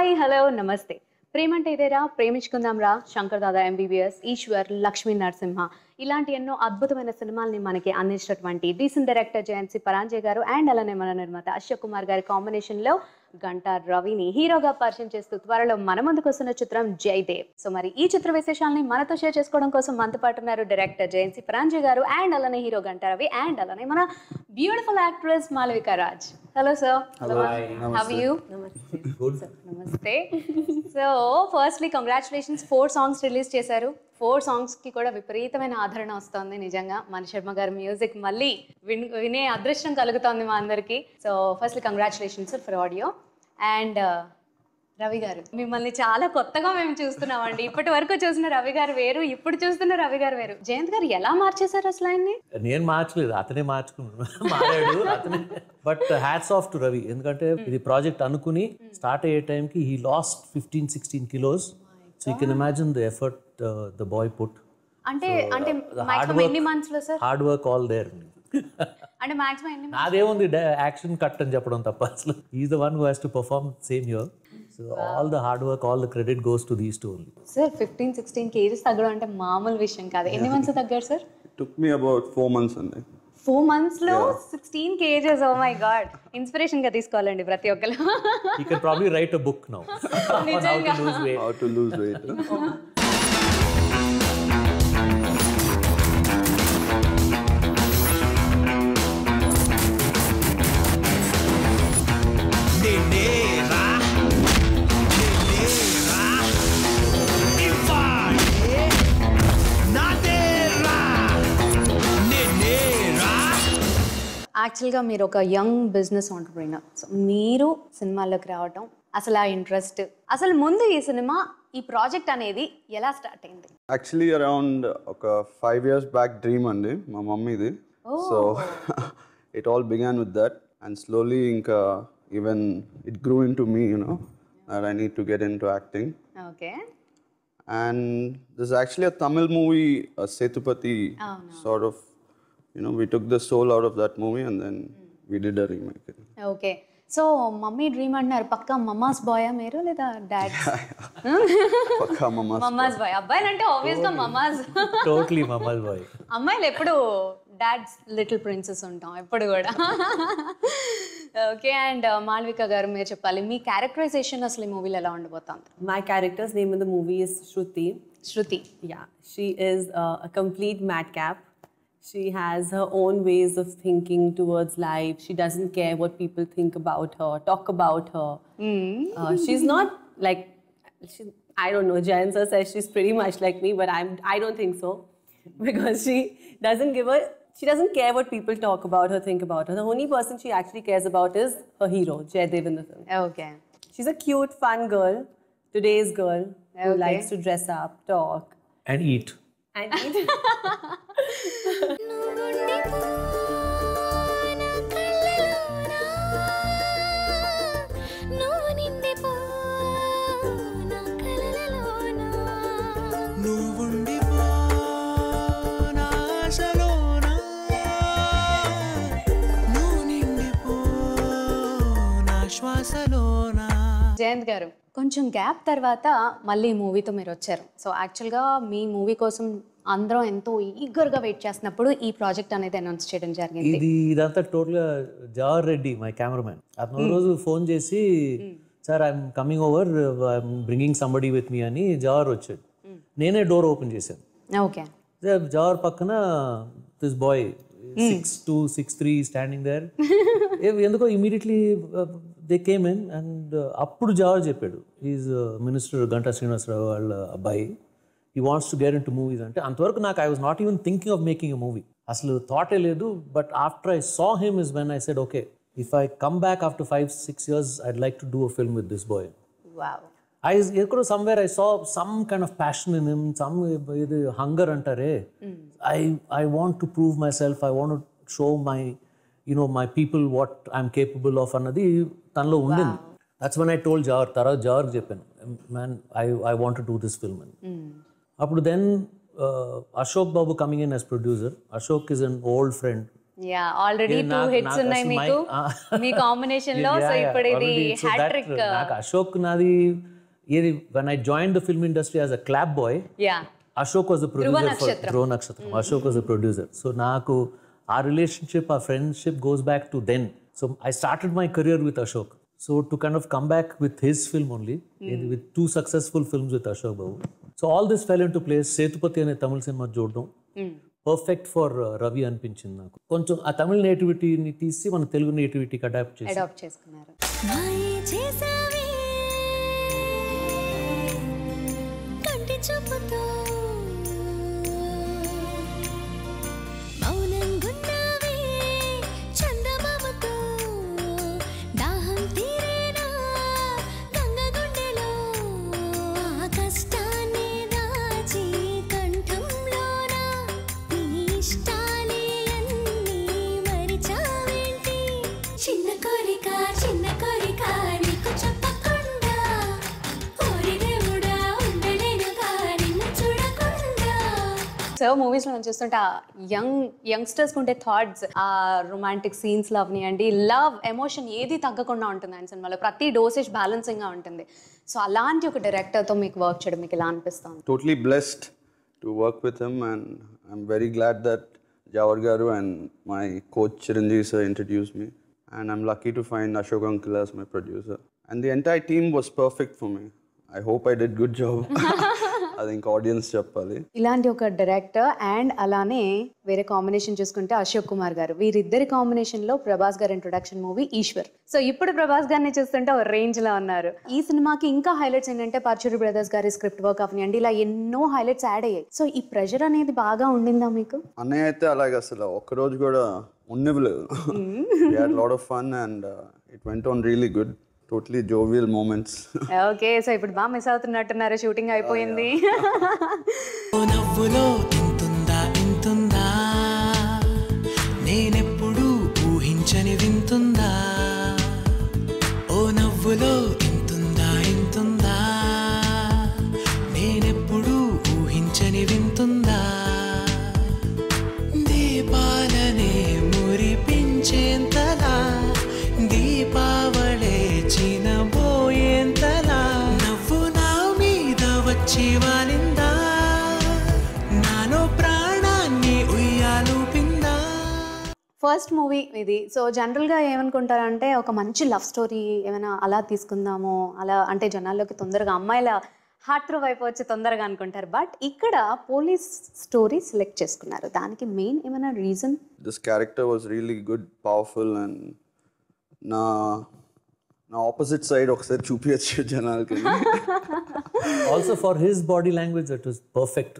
Hi hello నమస్తే. ప్రేమంటే ఇదేరా, ప్రేమించుకుందాం రా, Shankar Dada MBBS, Eshwar, Lakshmi Narasimha ఇలాంటి ఎన్నో అద్భుతమైన సినిమాల్ని మనకి అందించినటువంటి డీసెంట్ డైరెక్టర్ జయంతి పరాంజయ్ గారు అండ్ అలానే మన నిర్మాత అశోక్ కుమార్ గారి కాంబినేషన్లో గంటా రవిని హీరోగా పరిచయం చేస్తూ త్వరలో మన ముందుకు వస్తున్న చిత్రం జయదేవ్. సో మరి ఈ చిత్ర విశేషాలని మనతో షేర్ చేసుకోవడం కోసం మనతో పాటు ఉన్నారు డైరెక్టర్ జయంతి పరాంజయ్ గారు అండ్ అలానే హీరో గంటా రవి అండ్ అలానే మన beautiful actress Malavika Raj. Hello sir. How you? నమస్తే. So firstly congratulations, 4 songs release చేశారు. 4 సాంగ్స్కి కూడా విపరీతమైన ఆదరణ వస్తుంది. నిజంగా మణి శర్మ గారి మ్యూజిక్ మళ్ళీ వినే అదృష్టం కలుగుతుంది మా అందరికీ. So firstly congratulations for audio. And Ravi గారు, మిమ్మల్ని చాలా కొత్తగా మేము చూస్తున్నామండి. ఇప్పటి వరకు చూసిన రవి గారు వేరు, ఇప్పుడు చూస్తున్న రవి గారు వేరు. జయంత్ గారు ఎలా మార్చేశారు అసలు ఆయన్ని? నేను మార్చలేదు, అతనే మారాడు అతనే. But hats off to Ravi, ఎందుకంటే ఇది ప్రాజెక్ట్ అనుకుని స్టార్ట్ అయ్యే టైంకి he lost 15-16 kilos. So you can imagine the effort the boy put. అంటే మాక్సిమం ఎన్ని మంత్స్ లో sir? Hard work all there. అంటే మాక్సిమం ఎన్ని? నాదేముంది, యాక్షన్ కట్ అని చెప్పడం తప్ప. అసలు is the one who has to perform same here. So all the hard work, all the credit goes to these two only. Sir, 15-16 kgs తగ్గడం అంటే మామూలు విషయం కాదు. ఎన్ని మంత్స్ తగ్గారు sir? It took me about 4 months అండి. 4 months లో 16 kgs. Oh my god. Inspiration గా తీసుకోవాలండి ప్రతి ఒక్కరు. You can probably write a book now on how to lose weight. యాక్చువల్గా మీరు ఒక యంగ్ బిజినెస్ ఆంటర్ప్రీనర్. సో మీరు సినిమాల్లోకి రావటం, అసలు ఆ ఇంట్రెస్ట్, అసలు ముందు ఈ సినిమా, ఈ ప్రాజెక్ట్ అనేది ఎలా స్టార్ట్ అయింది? యాక్చువల్లీ అరౌండ్ ఒక 5 years బ్యాక్ డ్రీమ్ అండి మా మమ్మీది. So it all began with that and slowly ఇంకా even it grew into me, that I need to get into acting. Okay. And there's actually a Tamil movie, Sethupathi, sort of, we took the soul out of that movie and then we did a remake. Okay. So mummy dream అంటున్నారు, పక్కా mama's బాయా మీరు లేదా dad? పక్కా mama's bye. అబ్బాయిలు అంటే obvious గా mama's. Totally mama's bye. అమ్మాయిలు ఎప్పుడు dad's little princess ఉంటాం ఎప్పుడు కూడా. ఓకే. అండ్ మాల్విక గారు, మీరు చెప్పాలి మీ క్యారెక్టరైజేషన్ అసలు ఈ మూవీలో ఎలా ఉండబోతుంది? My character's name in the movie is Shruti. Shruti. Yeah, she is a complete madcap. She has her own ways of thinking towards life. She doesn't care what people think about her, talk about her. She's not like, I don't know, Jayan sir says she's pretty much like me, but I don't think so. Because she doesn't care what people talk about her, think about her. The only person she actually cares about is her hero, Jaydev in the film. Okay. She's a cute, fun girl, today's girl, who likes to dress up, talk. And eat. And eat. Jayant గారు, కొంచెం gap తర్వాత మళ్ళీ మూవీతో మీరు వచ్చారు. So యాక్చువల్గా మీ movie కోసం అందరం ఎంతో ఈగర్గా వెయిట్ చేస్తున్నప్పుడు ఈ ప్రాజెక్ట్ అనేది అనౌన్స్ చేయడం జరిగింది. ఇదంతా టోటల్గా జవహర్ రెడ్డి మై కెమెరామెన్ అతను రోజు ఫోన్ చేసి, sir I'm coming over, I'm bringing somebody with me అని జవహర్ వచ్చాడు. నేనే డోర్ ఓపెన్ చేశాను. ఓకే. జవహర్ పక్కన దిస్ బాయ్ 6'2", 6'3" స్టాండింగ్ దేర్. ఎందుకో immediately they came in and అప్పుడు జవహర్ చెప్పాడు, ఈజ్ మినిస్టర్ గంటా శ్రీనివాసరావు వాళ్ళ అబ్బాయి, he wants to get into movies. అంటే అంతవరకు నాకు I was not even thinking of making a movie. అసలు థాటే లేదు. But after I saw him is when I said, okay, if I come back after 5-6 years, I'd like to do a film with this boy. Wow. Somewhere I saw some kind of passion in him, some hunger antare. I want to prove myself. I want to show my people what I'm capable of అన్నది తనలో ఉండింది. That's when I told Jawar చెప్పాను, man, I want to do this film. అప్పుడు then Ashok Babu coming in as producer. Ashok is an old friend. Yeah already 2 hits ఉన్నాయి మీకు మీ combination లో. So ఇప్పుడు ఇది హ్యాట్రిక్. నాకు అశోక్ నాది ఏది when I joined the film industry as a clap boy, yeah Ashok was the producer for Dhruva Nakshatram. Ashok was the producer. So నాకు our relationship, our friendship goes back to then. So I started my career with Ashok. So to kind of come back with his film only, with 2 successful films with Ashok Babu. So all this fell into place. Sethupathi అనే తమిళ cinema చూడడం perfect for Ravi అనిపించింది నాకు. కొంచెం ఆ తమిళ నేటివిటీని తీసి మన Telugu నేటివిటీకి adapt చేసుకున్నారు. So movies లో మనం చూస్తుంటే యంగ్స్టర్స్ ఉండే థాట్స్, ఆ రొమాంటిక్ సీన్స్ లో అవనియండి, లవ్ ఎమోషన్ ఏది తగ్గకుండా ఉంటుంది ఆయన సినిమాలో. ప్రతి డోసేజ్ బ్యాలెన్సింగ్ గా ఉంటుంది. సో అలాంటి ఒక డైరెక్టర్ తో మీకు వర్క్ చేయడం మీకు ఎలా అనిపిస్తుంది? Totally blessed to work with him, and I'm very glad that Jawar Garu and my coach Chiranjeev sir introduced me, and I'm lucky to find Ashok Uncle as my producer, and the entire team was perfect for me. I hope I did good job. I think audience చెప్పాలి. ఇలాంటి ఒక director and అలానే వేరే combination చూసుకుంటే అశోక్ కుమార్ గారు, వీరిద్దరి combination లో ప్రభాస్ గారి ఇంట్రొడక్షన్ మూవీ ఈశ్వర్. సో ఇప్పుడు ప్రభాస్ గారిని చూస్తుంటే ఒక రేంజ్ లో ఉన్నారు. ఈ సినిమాకి ఇంకా హైలైట్స్ ఏంటంటే పర్చూరి బ్రదర్స్ గారి స్క్రిప్ట్ వర్క్ అవనియండి, ఇలా ఎన్నో హైలైట్స్ యాడ్ అయ్యాయి. సో ఈ ప్రెషర్ అనేది బాగా ఉండిందా మీకు? అన్నయ్య అయితే అలాగే అసలు ఒక్కరోజు కూడా ఉండలేదు. We had a lot of fun and it went on really good. Totally jovial moments. Okay, so ఇప్పుడు బాగా మిస్ అవుతున్నట్టున్నారు, షూటింగ్ అయిపోయింది. నవ్వులో ఇంతుందా ఇంతుందా, నేనెప్పుడు ఊహించని వింతుందా, ఓ నవ్వులో ఇంతుందా ఇంతుందా, నేనెప్పుడు ఊహించని వింతుందా, దీపాలనే మురిపించేంతలా, దీపావళే చినబోయేంతలా, నవ్వు నా మీద వచ్చి వాలిందా, నాలో ప్రాణాన్ని ఉయ్యాలూపిందా. ఫస్ట్ మూవీ ఇది. సో జనరల్గా ఏమనుకుంటారంటే ఒక మంచి లవ్ స్టోరీ ఏమైనా అలా తీసుకుందాము, అలా అంటే జనాల్లోకి తొందరగా అమ్మాయిల హార్ట్ త్రూ అయిపోవచ్చు తొందరగా అనుకుంటారు. బట్ ఇక్కడ పోలీస్ స్టోరీ సెలెక్ట్ చేసుకున్నారు, దానికి మెయిన్ ఏమైనా reason? This character was really good, powerful, and నా ఆపోజిట్ సైడ్ ఒకసారి చూపించచ్చు జనాలకి. Also for his body language that was perfect.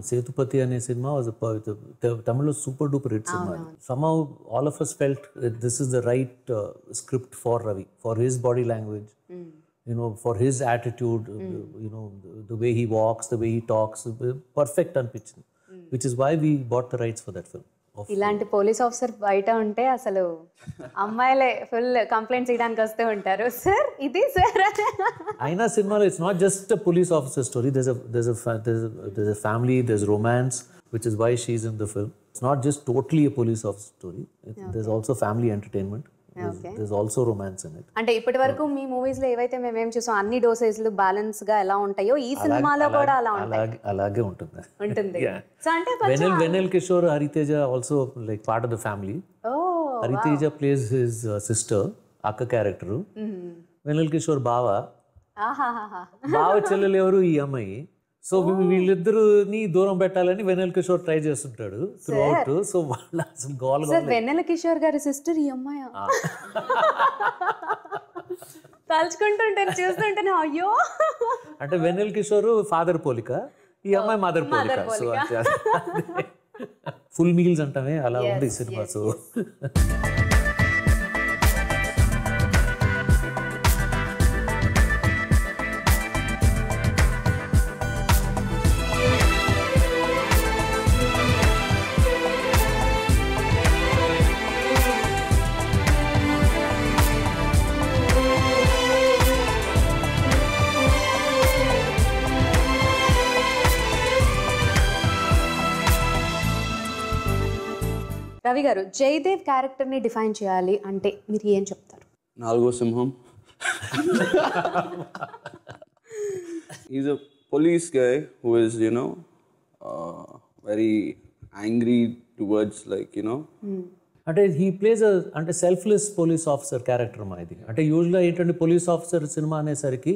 Sethupathi అనే సినిమా వాజ్ తమిళ్లో super duper hit cinema. somehow all of us felt that this is the right script for Ravi, for his body language, you know, for his attitude, you know, the way he walks, the way he talks, perfect అనిపించింది, which is why we bought the rights for that film. ఇలాంటి police officer బయట ఉంటే అసలు అమ్మాయిలే full complaints ఇవ్వడానికి వస్తూ ఉంటారు, sir ఇది సార్. అయినా సినిమాలో it's not just a police officer story. There's a family, there's romance, which is why she's in the film. It's not just totally a police officer story. There's also family entertainment. There's also romance in it. అంటే ఇప్పటి వరకు మీ movies లో ఏవైతే మేమేం చూసాం అన్ని డోసేజ్లు balance గా ఎలా ఉంటాయో ఈ సినిమాలో కూడా అలా ఉంటాయి. అలాగే ఉంటుంది. సో అంటే Vennela Kishore, Hariteja also like part of the family. Hariteja plays his sister, అక్క క్యారెక్టర్. వెనెల్ కిషోర్ బావ చెల్లెలు ఎవరు ఈ అమ్మాయి. సో వీళ్ళిద్దరుని దూరం పెట్టాలని వెన్నెల కిషోర్ ట్రై చేస్తుంటాడు త్రూ అవుట్. సో వాళ్ళ అసలు గోల్ వెన్నెల కిషోర్ గారి సిస్టర్ ఈ అమ్మాయి తలుచుకుంటుంటాను చూస్తుంటాను అయ్యో. అంటే వెన్నెల కిషోర్ ఫాదర్ పోలిక, ఈ అమ్మాయి మదర్ పోలిక. సో ఫుల్ మీల్స్ అంటామే అలా ఉంది సినిమా. సో రవి గారు, జయదేవ్ క్యారెక్టర్ని డిఫైన్ చేయాలి అంటే మీరు ఏం చెప్తారు? నాలుగో సింహం. He's a police guy who is, very angry towards, అంటే హీ ప్లేస్ అంటే సెల్ఫ్లెస్ పోలీస్ ఆఫీసర్ క్యారెక్టర్ మా ఇది. అంటే యూజువల్గా ఏంటంటే పోలీస్ ఆఫీసర్ సినిమా అనేసరికి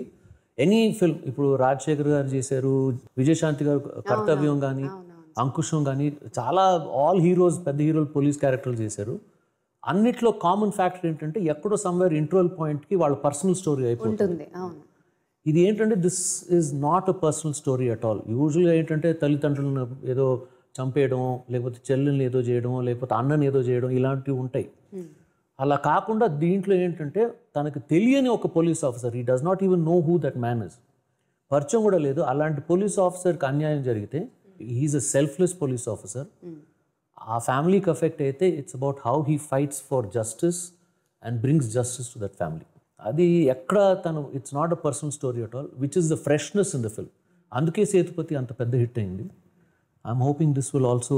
ఎనీ ఫిల్మ్, ఇప్పుడు రాజశేఖర్ గారు చేశారు, విజయశాంతి గారు కర్తవ్యం కానీ, అంకుశం కానీ, చాలా ఆల్ హీరోస్, పెద్ద హీరోలు పోలీస్ క్యారెక్టర్లు చేశారు. అన్నిట్లో కామన్ ఫ్యాక్టర్ ఏంటంటే ఎక్కడో సమ్వేర్ ఇంటర్వల్ పాయింట్కి వాళ్ళ పర్సనల్ స్టోరీ అయిపోతుంది. ఇది ఏంటంటే this is not a personal story at all. యూజువల్గా ఏంటంటే తల్లిదండ్రులను ఏదో చంపేయడం, లేకపోతే చెల్లెల్ని ఏదో చేయడం, లేకపోతే అన్నని ఏదో చేయడం, ఇలాంటివి ఉంటాయి. అలా కాకుండా దీంట్లో ఏంటంటే తనకు తెలియని ఒక police officer, he does not even know who that man is, పరిచయం కూడా లేదు, అలాంటి పోలీస్ ఆఫీసర్కి అన్యాయం జరిగితే he's a selfless police officer. ఆ ఫ్యామిలీకి ఎఫెక్ట్ అయితే it's about how he fights for justice and brings justice to that family. అది ఎక్కడ తను, it's not a personal story at all, which is the freshness in the film. అందుకే సేతుపతి అంత పెద్ద hit అయింది. I'm hoping this will also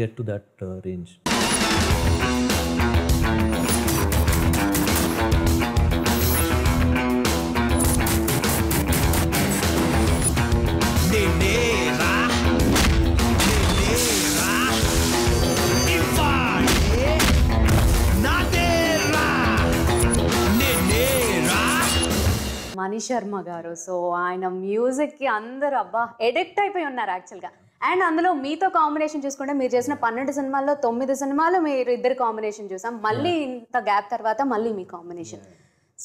get to that range. Mani Sharma garu, so ఆయన మ్యూజిక్కి అందరూ అబ్బా ఎడిక్ట్ అయిపోయి ఉన్నారు యాక్చువల్గా. అండ్ అందులో మీతో కాంబినేషన్ చూసుకుంటే మీరు చేసిన 12 సినిమాల్లో 9 సినిమాలు మీరు ఇద్దరు కాంబినేషన్ చూసాం. మళ్ళీ ఇంత గ్యాప్ తర్వాత మళ్ళీ మీ కాంబినేషన్.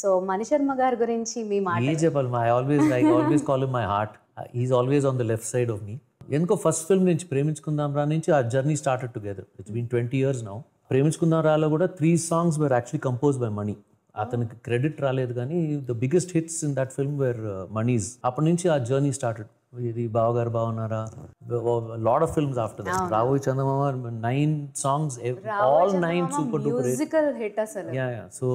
సో మణి శర్మ గారి గురించి మీ మాట చెప్పాలి. I always call him my heart. He's always on the left side of me. ఎందుకో ఫస్ట్ ఫిల్మ్ నుంచి ప్రేమించుకుందాం రా నుంచి ఆ journey started together. It's been 20 years now. Preminchukundam రాలో కూడా 3 songs were actually composed by Mani. అతనికి క్రెడిట్ రాలేదు కానీ the biggest hits in that film were Mani's. అప్పటి నుంచి ఆ జర్నీ స్టార్టెడ్. ఇది Bavagaru Bagunnara, lot of films after that. Ravoyi Chandamama 9 songs, all 9 super duper musical hit అసలు. So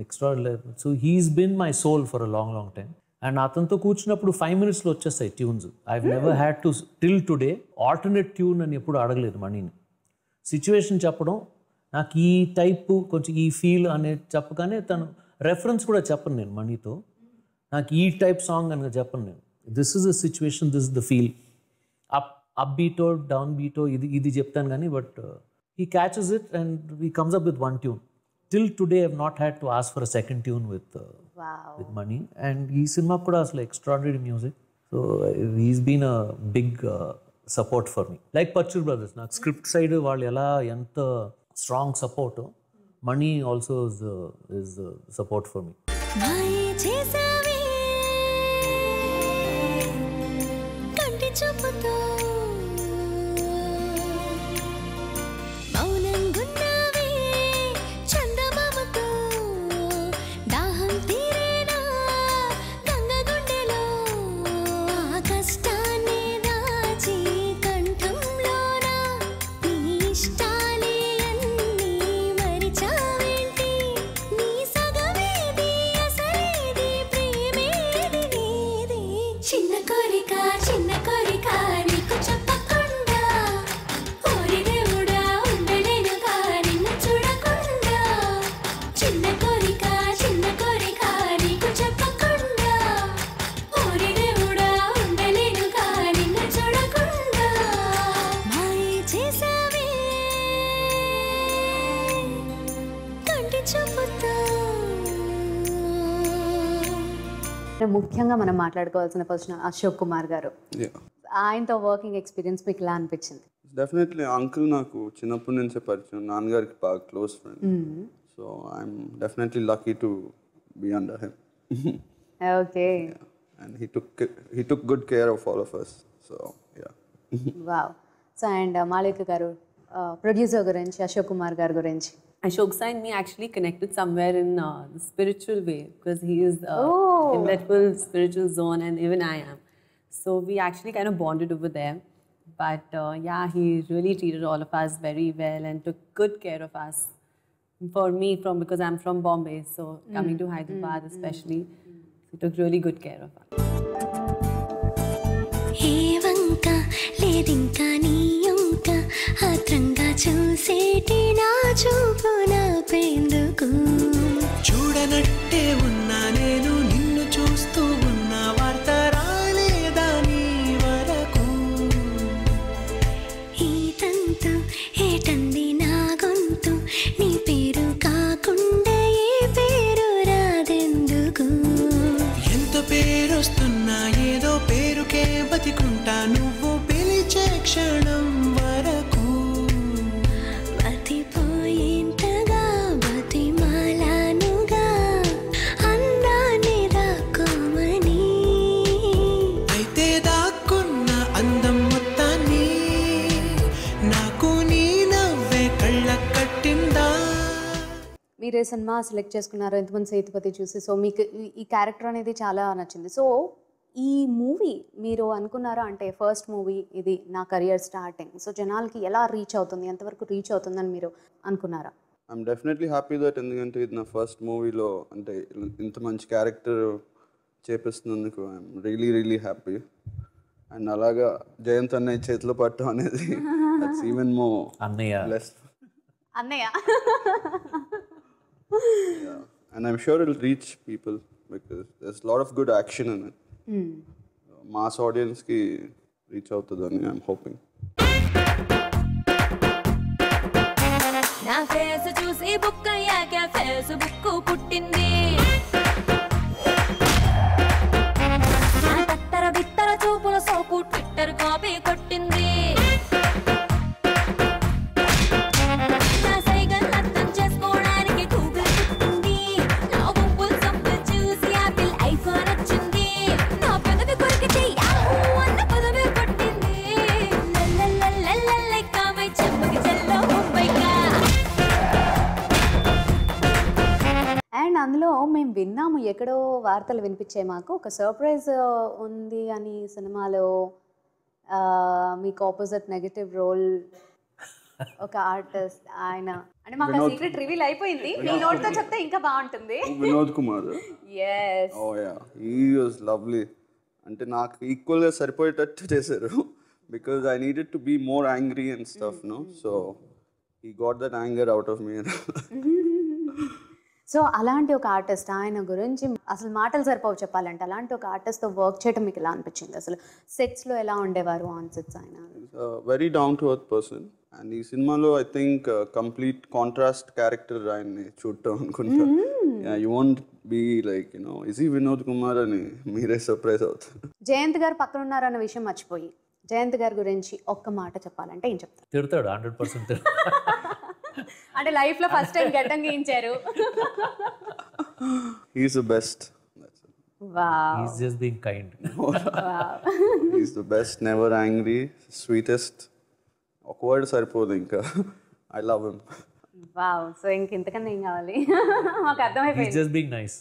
extra. So he's been my soul for a long long time. And అతనితో కూర్చున్నప్పుడు 5 minutesలో వచ్చేస్తాయి tunes. I never had to till today alternate tune అని ఎప్పుడు అడగలేదు మనీని. Situation చెప్పడం, నాకు ఈ టైపు కొంచెం ఈ ఫీల్ అనేది చెప్పగానే తను రెఫరెన్స్ కూడా చెప్పను నేను మనీతో. నాకు ఈ టైప్ సాంగ్ అని చెప్పను నేను. This is the situation, this is the feel. Up బీటో డౌన్ బీటో ఇది చెప్తాను కానీ but he catches it and he comes up with 1 tune. Till today I have not had to ask for a second tune with Mani. And ఈ సినిమాకి కూడా అసలు extraordinary music. So he's been a big support for me. Like Pachchur brothers, నాకు script side వాళ్ళు ఎలా ఎంత strong support. Money also is support for me. ముఖ్యంగా మనం మాట్లాడుకోవాల్సిన పర్సన్ అశోక్ కుమార్ గారు. ఆయనతో వర్కింగ్ ఎక్స్పీరియన్స్ మీకు ఎలా అనిపించింది? డెఫినెట్లీ అంకుల్ నాకు చిన్నప్పటి నుంచే పరిచయం, నాన్నగారికి బాగా close friend. So I'm definitely lucky to be under him. Okay. And he took good care of all of us. So yeah. Wow. So and Malavika గారు, ప్రొడ్యూసర్ గురించి, అశోక్ కుమార్ గారి గురించి. Ashok Sai and me actually connected somewhere in the spiritual way because he is in that full spiritual zone and even I am. So we actually kind of bonded over there. But yeah, he really treated all of us very well and took good care of us. For me, because I'm from Bombay, so coming to Hyderabad especially, he took really good care of us. Hevanka ledinka niyonka atranga chusetina చూపు నాపెందుకు చూడనట్టే ఉన్నా నేను నిన్ను చూస్తూ ఉన్నా వార్త రాలేదా నీ వరకు ఈ తంతు ఏటంది నా గొంతు నీ పేరు కాకుండా ఏ పేరు రాదెందుకు ఎంత పేరొస్తున్నా ఏదో పేరుకే బతికుంటా నువ్వు పిలిచే క్షణం వరకు బతిపోయేంతగా బతిమాలానుగా అందాన్ని దాక్కోమని అయితే దాక్కున్న అందం మొత్తాన్ని నాకు నీ నవ్వే కళ్ళ కట్టిందా. మీరు ఏ సినిమా సెలెక్ట్ చేసుకున్నారు ఎంతమంది సేతుపతి చూసి? సో మీకు ఈ క్యారెక్టర్ అనేది చాలా నచ్చింది. సో ఈ మూవీ మీరు అనుకున్నారా అంటే ఫస్ట్ మూవీ ఇది నా కెరియర్ స్టార్టింగ్, సో జనాలకి ఎలా రీచ్ అవుతుంది, ఎంతవరకు రీచ్ అవుతుందని మీరు అనుకున్నారా? ఐఎమ్ డెఫినెట్లీ హ్యాపీ దట్, ఎందుకంటే ఇది నా ఫస్ట్ మూవీలో అంటే ఇంత మంచి క్యారెక్టర్ చేపిస్తున్నందుకు ఐఎమ్ రియలీ హ్యాపీ. అండ్ అలాగా జయంత్ అన్నయ్య చేతిలో పట్టడం అనేది దట్స్ ఈవెన్ మోర్ అన్నయ్య బ్లెస్డ్. అన్నయ్య And I'm sure it'll reach people because there's a lot of good action in it. Mass audience ki reach out to them, I'm hoping. నా face చూసి book అయ్యాక ఫేస్బుక్ పుట్టింది, నా తత్తర బిత్తర చూపుల సోకు Twitter copy కొట్టింది, నా సైగల్ అర్థం చేసుకోవడానికి గూగుల్ పుట్టింది, నా బొబ్బుల్ సంపులు చూసి యాపిల్ ఐఫోన్ వచ్చింది, నా పెదవి కొరికితే యాహూ అన్న పదవి కొట్టింది, లల్లల్లల్లల్లల్లైకా మై చెంపకి చెల్లో ముంబైకా. అండ్ అందులో మేము విన్నాము, ఎక్కడో వార్తలు వినిపించాయి మాకు, ఒక సర్ప్రైజ్ ఉంది అని సినిమాలో మీకు ఆపోజిట్ నెగటివ్ రోల్ ఒక ఆర్టిస్ట్ ఆయన, అంటే మాకు సీక్రెట్ రివీల్ అయిపోయింది, మీ నోట్తో చెప్తే ఇంకా బాగుంటుంది. Vinod Kumar. Yes. Oh yeah, he was lovely. అంటే నాకు ఈక్వల్గా సరిపోయేటట్టు చేశారు because I needed to be more angry and stuff, no? So he got that anger out of me. So అలాంటి ఒక ఆర్టిస్ట్, ఆయన గురించి అసలు మాటలు సరిపోవు చెప్పాలంటే, అలాంటి ఒక ఆర్టిస్ట్తో వర్క్ చేయడం మీకు ఎలా అనిపించింది? అసలు సెట్స్లో ఎలా ఉండేవారు ఆన్ సెట్స్ ఆయన? Very down to earth person. And ఈ సినిమాలో I think complete contrast character ఆయన్ని చూడటం అనుకుంటా. You won't be like is ఈ వినోద్ కుమార్ అని మీరే సర్ప్రైజ్ అవుతారు. జయంత్ గారు పక్కన ఉన్నారన్న విషయం మర్చిపోయి జయంత్ గారి గురించి ఒక్క మాట చెప్పాలంటే ఏం చెప్తారు? తిడతాడు 100%. అంటే లైఫ్ లో ఫస్ట్ టైం గడ్డం గీయించారు. He's the best. That's it. Wow. He's just being kind. He's the best, never angry, sweetest. ఒక వర్డ్ సరిపోదు ఇంకా. I love him. Wow. So ఇంకెంతకన్నా ఏం కావాలి? మాకు He's అర్థమైపోయింది. just being nice.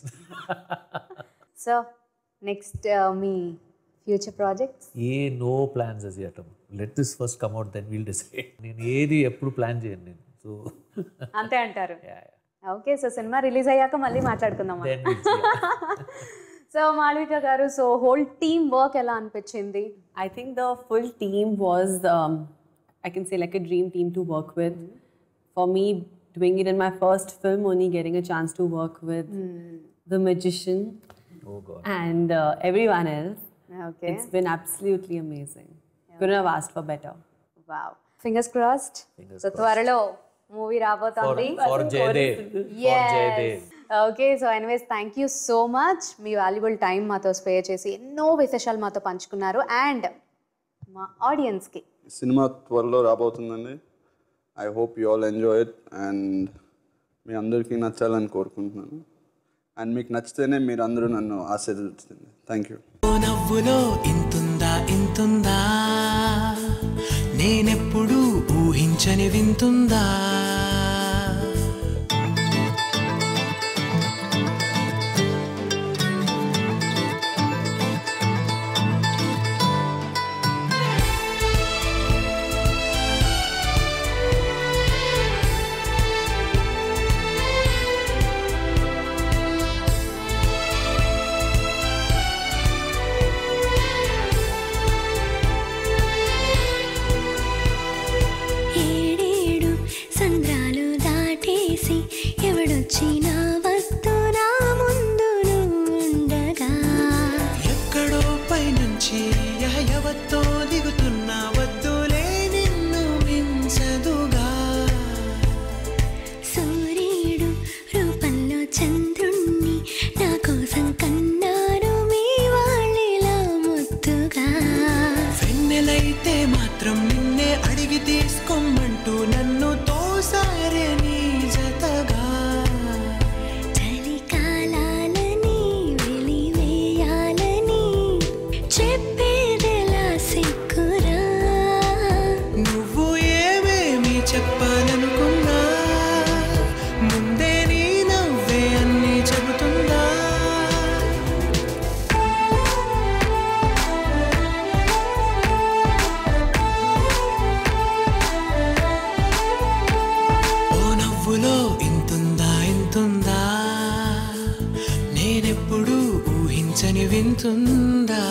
So next మీ future projects? No plans as yet. Let this first come out, then we'll decide. నేను ఏది ఎప్పుడు ప్లాన్ చేయను నేను. సో అంతే అంటారు. ఓకే, సో సినిమా రిలీజ్ అయ్యాక మళ్ళీ మాట్లాడుకుందాం. then we'll see. So Malavika గారు, సో హోల్ టీమ్ వర్క్ ఎలా అనిపించింది? I think the full team was, I can say, like a dream team to work with. For me, doing it in my first film, only getting a chance to work with the magician Oh God. and everyone else. Okay, It's been absolutely amazing. Couldn't have asked for better. Wow. Fingers crossed. So త్వరలో movie రాబోతోంది. For Jaydev. For Jaydev. Okay, so anyways thank you so much. Me valuable time మాతో spare చేసి ఎన్నో విశేషాలు మాతో పంచుకున్నారు. And మా ఆడియన్స్కి సినిమా త్వరలో రాబోతుందండి. I hope you all enjoy it and మీ అందరికీ నచ్చాలని కోరుకుంటున్నాను. అండ్ మీకు నచ్చితేనే మీరు అందరూ నన్ను ఆశీర్వదించండి. Thank you. నవ్వులో ఇంతుందా నేనెప్పుడు ఊహించని వింతుందా. ఏడేడు సంద్ర పైనుంచి ఎవతో దిగుతున్నా వద్దులే నిన్ను మించదుగా. సూర్యుడు రూపంలో చంద్రుణ్ణి నా కోసం కన్నారు మీ వాళ్ళిలా ముద్దుగా. వెన్నెలైతే మాత్రం నిన్నే అడిగి తీసుకోమంటూ నన్ను తోసారే నీ జతగా. చలికాలాలని వెలివేయాలని చెప్పేదెలా సిగ్గురా. నువ్వు ఏమేమి చెప్పాలనుకున్నా ముందే నీ నవ్వే అన్నీ చెబుతుందా. ఓ నవ్వులో ఇంతుందా ఇంతుందా నేనెప్పుడు ఊహించని వింతుందా.